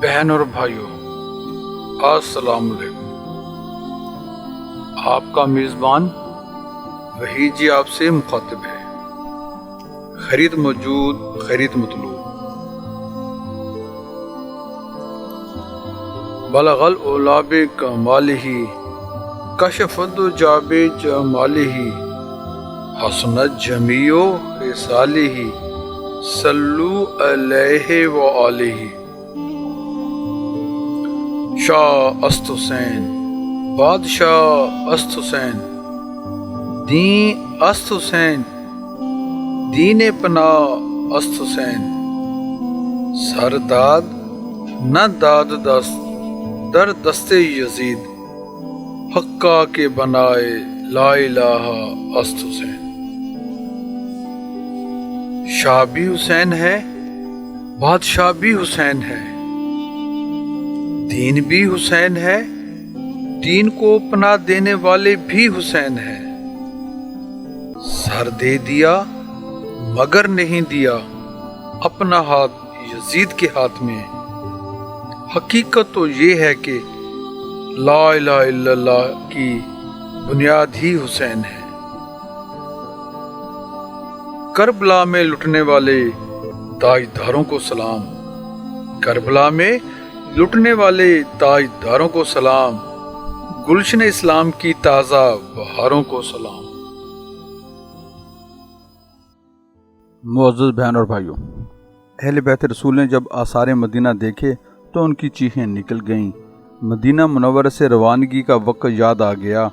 بہن اور بھائیوں، السلام علیکم۔ آپ کا میزبان وحید جی آپ سے مخاطب ہے۔ خرید موجود، خرید مطلوب۔ بلغ العلا بکمالہ، کشف الدجی بجمالہ، حسنت جمیع خصالہ، صلوا علیہ وآلہ۔ شاہ است حسین، بادشاہ است حسین، دین است حسین، دین پناہ است حسین۔ سر داد نہ داد دست در دست یزید، حقا کے بنائے لا الہ است حسین۔ شاہ بھی حسین ہے، بادشاہ بھی حسین ہے، دین بھی حسین ہے، دین کو پناہ دینے والے بھی حسین ہیں۔ سر دے دیا مگر نہیں دیا اپنا ہاتھ یزید کے ہاتھ میں۔ حقیقت تو یہ ہے کہ لا الہ الا اللہ کی بنیاد ہی حسین ہے۔ کربلا میں لٹنے والے تاجداروں کو سلام، کربلا میں لٹنے والے تاجداروں کو سلام، گلشن اسلام کی تازہ بہاروں کو سلام۔ معزز بہن اور بھائیوں، اہل بیت رسول نے جب آثار مدینہ دیکھے تو ان کی چیخیں نکل گئیں۔ مدینہ منورہ سے روانگی کا وقت یاد آ گیا۔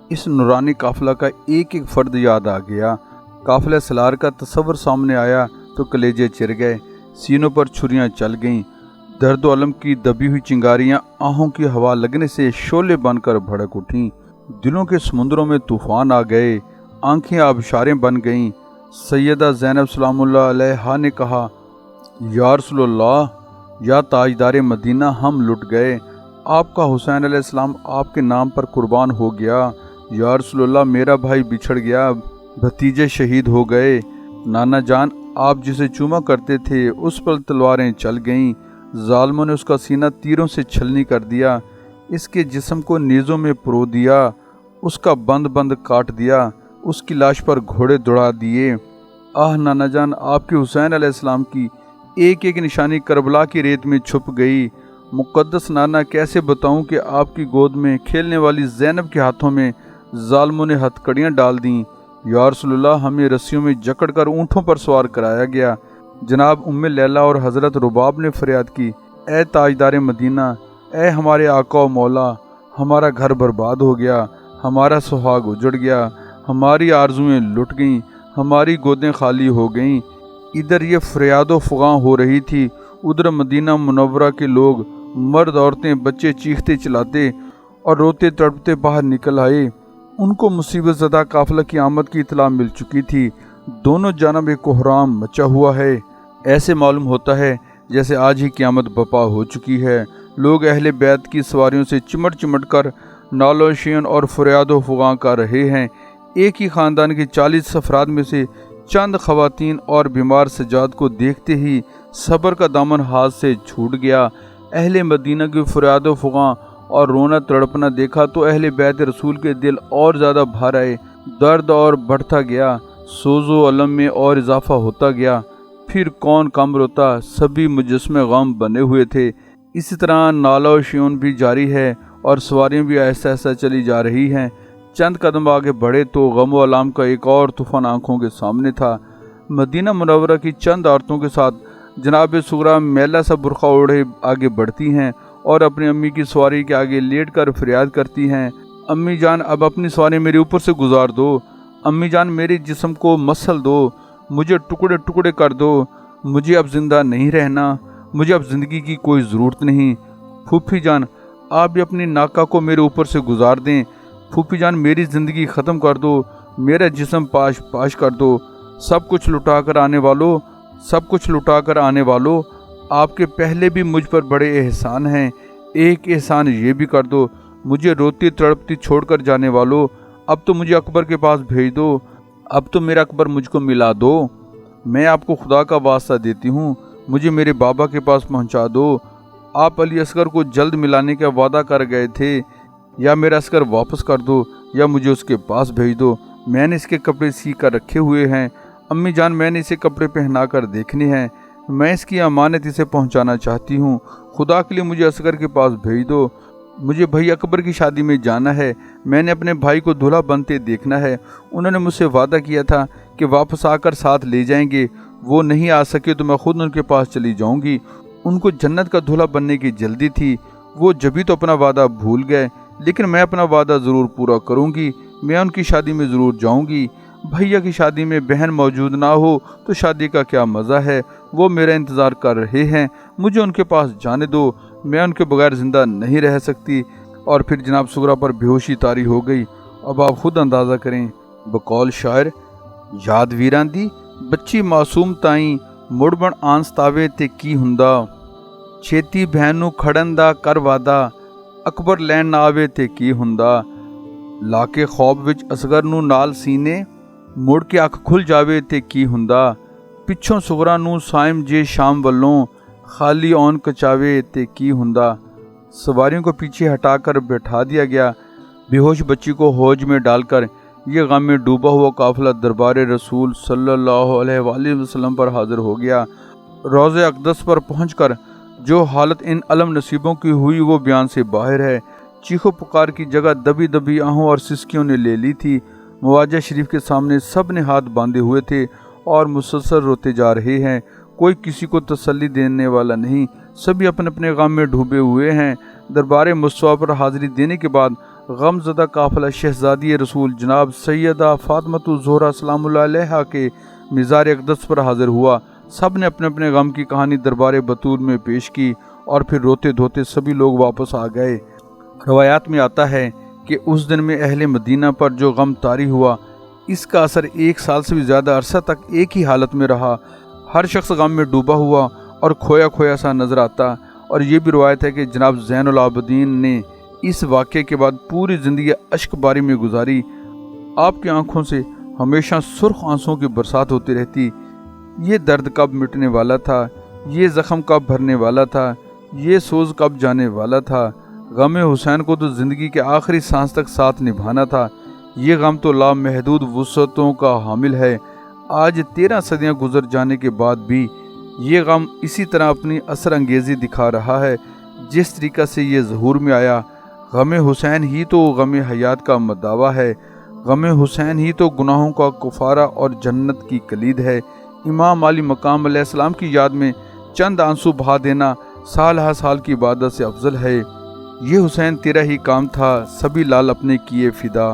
اس نورانی قافلہ کا ایک ایک فرد یاد آ گیا۔ قافلہ سالار کا تصور سامنے آیا تو کلیجے چر گئے، سینوں پر چھریاں چل گئیں۔ درد و علم کی دبی ہوئی چنگاریاں آہوں کی ہوا لگنے سے شعلے بن کر بھڑک اٹھیں۔ دلوں کے سمندروں میں طوفان آ گئے، آنکھیں آبشاریں بن گئیں۔ سیدہ زینب سلام اللہ علیہا نے کہا، یا رسول اللہ، یا تاجدار مدینہ، ہم لٹ گئے، آپ کا حسین علیہ السلام آپ کے نام پر قربان ہو گیا۔ یا رسول اللہ، میرا بھائی بچھڑ گیا، بھتیجے شہید ہو گئے۔ نانا جان، آپ جسے چوما کرتے تھے اس پر تلواریں چل گئیں، ظالموں نے اس کا سینہ تیروں سے چھلنی کر دیا، اس کے جسم کو نیزوں میں پرو دیا، اس کا بند بند کاٹ دیا، اس کی لاش پر گھوڑے دوڑا دیے۔ آہ نانا جان، آپ کے حسین علیہ السلام کی ایک ایک نشانی کربلا کی ریت میں چھپ گئی۔ مقدس نانا، کیسے بتاؤں کہ آپ کی گود میں کھیلنے والی زینب کے ہاتھوں میں ظالموں نے ہتھ کڑیاں ڈال دیں۔ یا رسول اللہ، ہمیں رسیوں میں جکڑ کر اونٹوں پر سوار کرایا گیا۔ جناب ام لیلہ اور حضرت رباب نے فریاد کی، اے تاجدار مدینہ، اے ہمارے آقا و مولا، ہمارا گھر برباد ہو گیا، ہمارا سہاگ اجڑ گیا، ہماری آرزویں لٹ گئیں، ہماری گودیں خالی ہو گئیں۔ ادھر یہ فریاد و فغاں ہو رہی تھی، ادھر مدینہ منورہ کے لوگ، مرد عورتیں بچے چیختے چلاتے اور روتے تڑپتے باہر نکل آئے۔ ان کو مصیبت زدہ قافلہ کی آمد کی اطلاع مل چکی تھی۔ دونوں جانب ایک کوہرام مچا ہوا ہے، ایسے معلوم ہوتا ہے جیسے آج ہی قیامت برپا ہو چکی ہے۔ لوگ اہل بیت کی سواریوں سے چمٹ چمٹ کر نعل و شیون اور فریاد و فغاں کر رہے ہیں۔ ایک ہی خاندان کے 40 افراد میں سے چند خواتین اور بیمار سجاد کو دیکھتے ہی صبر کا دامن ہاتھ سے چھوٹ گیا۔ اہل مدینہ کی فریاد و فغاں اور رونا تڑپنا دیکھا تو اہل بیت رسول کے دل اور زیادہ بھر آئے، درد اور بڑھتا گیا، سوز و علم میں اور اضافہ ہوتا گیا۔ پھر کون کم روتا، سبھی مجسمے غم بنے ہوئے تھے۔ اسی طرح نالہ و شیون بھی جاری ہے اور سواریاں بھی آہستہ آہستہ چلی جا رہی ہیں۔ چند قدم آگے بڑھے تو غم و علام کا ایک اور طوفان آنکھوں کے سامنے تھا۔ مدینہ منورہ کی چند عورتوں کے ساتھ جناب صغریٰ میلہ سا برقع اوڑھے آگے بڑھتی ہیں اور اپنی امی کی سواری کے آگے لیٹ کر فریاد کرتی ہیں، امی جان، اب اپنی سواری میرے اوپر سے گزار دو، امی جان، میرے جسم کو مسل دو، مجھے ٹکڑے ٹکڑے کر دو، مجھے اب زندہ نہیں رہنا، مجھے اب زندگی کی کوئی ضرورت نہیں۔ پھوپھی جان، آپ بھی اپنی ناکا کو میرے اوپر سے گزار دیں، پھوپھی جان، میری زندگی ختم کر دو، میرا جسم پاش پاش کر دو۔ سب کچھ لٹا کر آنے والو، سب کچھ لٹا کر آنے والو، آپ کے پہلے بھی مجھ پر بڑے احسان ہیں، ایک احسان یہ بھی کر دو، مجھے روتی تڑپتی چھوڑ کر جانے والو، اب تو مجھے اکبر کے پاس بھیج دو، اب تو میرا اکبر مجھ کو ملا دو، میں آپ کو خدا کا واسطہ دیتی ہوں، مجھے میرے بابا کے پاس پہنچا دو، آپ علی اصغر کو جلد ملانے کا وعدہ کر گئے تھے، یا میرا اصغر واپس کر دو یا مجھے اس کے پاس بھیج دو، میں نے اس کے کپڑے سی کر رکھے ہوئے ہیں، امی جان میں نے اسے کپڑے پہنا کر دیکھنے ہیں، میں اس کی امانت اسے پہنچانا چاہتی ہوں، خدا کے لیے مجھے اصغر کے پاس بھیج دو، مجھے بھائی اکبر کی شادی میں جانا ہے، میں نے اپنے بھائی کو دلہا بنتے دیکھنا ہے، انہوں نے مجھ سے وعدہ کیا تھا کہ واپس آ کر ساتھ لے جائیں گے، وہ نہیں آ سکے تو میں خود ان کے پاس چلی جاؤں گی، ان کو جنت کا دلہا بننے کی جلدی تھی، وہ جبھی تو اپنا وعدہ بھول گئے، لیکن میں اپنا وعدہ ضرور پورا کروں گی، میں ان کی شادی میں ضرور جاؤں گی، بھیا کی شادی میں بہن موجود نہ ہو تو شادی کا کیا مزہ ہے، وہ میرا انتظار کر رہے ہیں، مجھے ان کے پاس جانے دو، میں ان کے بغیر زندہ نہیں رہ سکتی۔ اور پھر جناب سغرا پر بے ہوشی طاری ہو گئی۔ اب آپ خود اندازہ کریں، بقول شاعر یاد ویران دی بچی معصوم تائیں مڑ بن آنس تاوے تے کی ہندا، چھیتی بہن نو کھڑن دا کر وعدہ، اکبر لین نہ آوے تے کی ہندا، لا کے خواب وچ اصغر نو نال سینے، مڑ کے اکھ کھل جاوے تے کی ہندا، پچھوں سغرا نو سائم جے شام ولوں، خالی اون کچاوے تے کی ہندا۔ سواریوں کو پیچھے ہٹا کر بیٹھا دیا گیا، بے ہوش بچی کو ہوج میں ڈال کر یہ غم میں ڈوبا ہوا قافلہ دربار رسول صلی اللہ علیہ وآلہ وسلم پر حاضر ہو گیا۔ روضہ اقدس پر پہنچ کر جو حالت ان علم نصیبوں کی ہوئی وہ بیان سے باہر ہے۔ چیخو پکار کی جگہ دبی دبی آہوں اور سسکیوں نے لے لی تھی۔ مواجہ شریف کے سامنے سب نے ہاتھ باندھے ہوئے تھے اور مسلسل روتے جا رہے ہیں، کوئی کسی کو تسلی دینے والا نہیں، سبھی اپنے اپنے غم میں ڈوبے ہوئے ہیں۔ دربار مصطفیٰ پر حاضری دینے کے بعد غم زدہ قافلہ شہزادی رسول جناب سیدہ فاطمۃ الزہرا سلام اللہ علیہا کے مزار اقدس پر حاضر ہوا۔ سب نے اپنے اپنے غم کی کہانی دربار بطول میں پیش کی اور پھر روتے دھوتے سبھی لوگ واپس آ گئے۔ روایات میں آتا ہے کہ اس دن میں اہل مدینہ پر جو غم طاری ہوا، اس کا اثر 1 سال سے بھی زیادہ عرصہ تک ایک ہی حالت میں رہا، ہر شخص غم میں ڈوبا ہوا اور کھویا کھویا سا نظر آتا۔ اور یہ بھی روایت ہے کہ جناب زین العابدین نے اس واقعے کے بعد پوری زندگی اشک باری میں گزاری، آپ کی آنکھوں سے ہمیشہ سرخ آنسوں کی برسات ہوتی رہتی۔ یہ درد کب مٹنے والا تھا، یہ زخم کب بھرنے والا تھا، یہ سوز کب جانے والا تھا۔ غم حسین کو تو زندگی کے آخری سانس تک ساتھ نبھانا تھا، یہ غم تو لامحدود وسعتوں کا حامل ہے۔ آج 13 صدیاں گزر جانے کے بعد بھی یہ غم اسی طرح اپنی اثر انگیزی دکھا رہا ہے جس طریقہ سے یہ ظہور میں آیا۔ غم حسین ہی تو غم حیات کا مداوا ہے، غم حسین ہی تو گناہوں کا کفارہ اور جنت کی کلید ہے۔ امام علی مقام علیہ السلام کی یاد میں چند آنسو بہا دینا سال ہر سال کی عبادت سے افضل ہے۔ یہ حسین تیرا ہی کام تھا، سبھی لال اپنے کیے فدا،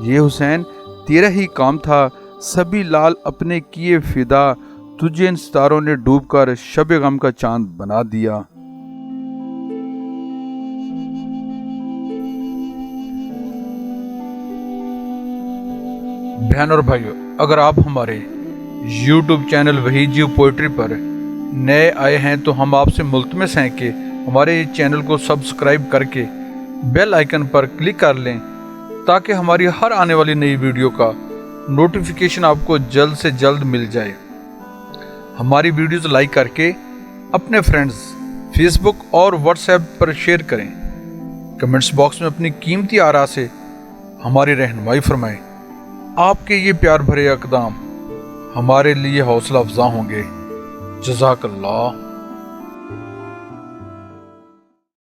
یہ حسین تیرا ہی کام تھا، سبھی لال اپنے کیے فدا، تجھے ان ستاروں نے ڈوب کر شب غم کا چاند بنا دیا۔ بہن اور بھائیو، اگر آپ ہمارے YouTube چینل وحید جیو پوئٹری پر نئے آئے ہیں تو ہم آپ سے ملتمس ہیں کہ ہمارے چینل کو سبسکرائب کر کے بیل آئیکن پر کلک کر لیں تاکہ ہماری ہر آنے والی نئی ویڈیو کا نوٹیفیکیشن آپ کو جلد سے جلد مل جائے۔ ہماری ویڈیوز لائک کر کے اپنے فرینڈز فیس بک اور واٹس ایپ پر شیئر کریں، کمنٹس باکس میں اپنی قیمتی آراء سے ہماری رہنمائی فرمائیں۔ آپ کے یہ پیار بھرے اقدام ہمارے لیے حوصلہ افزا ہوں گے۔ جزاک اللہ۔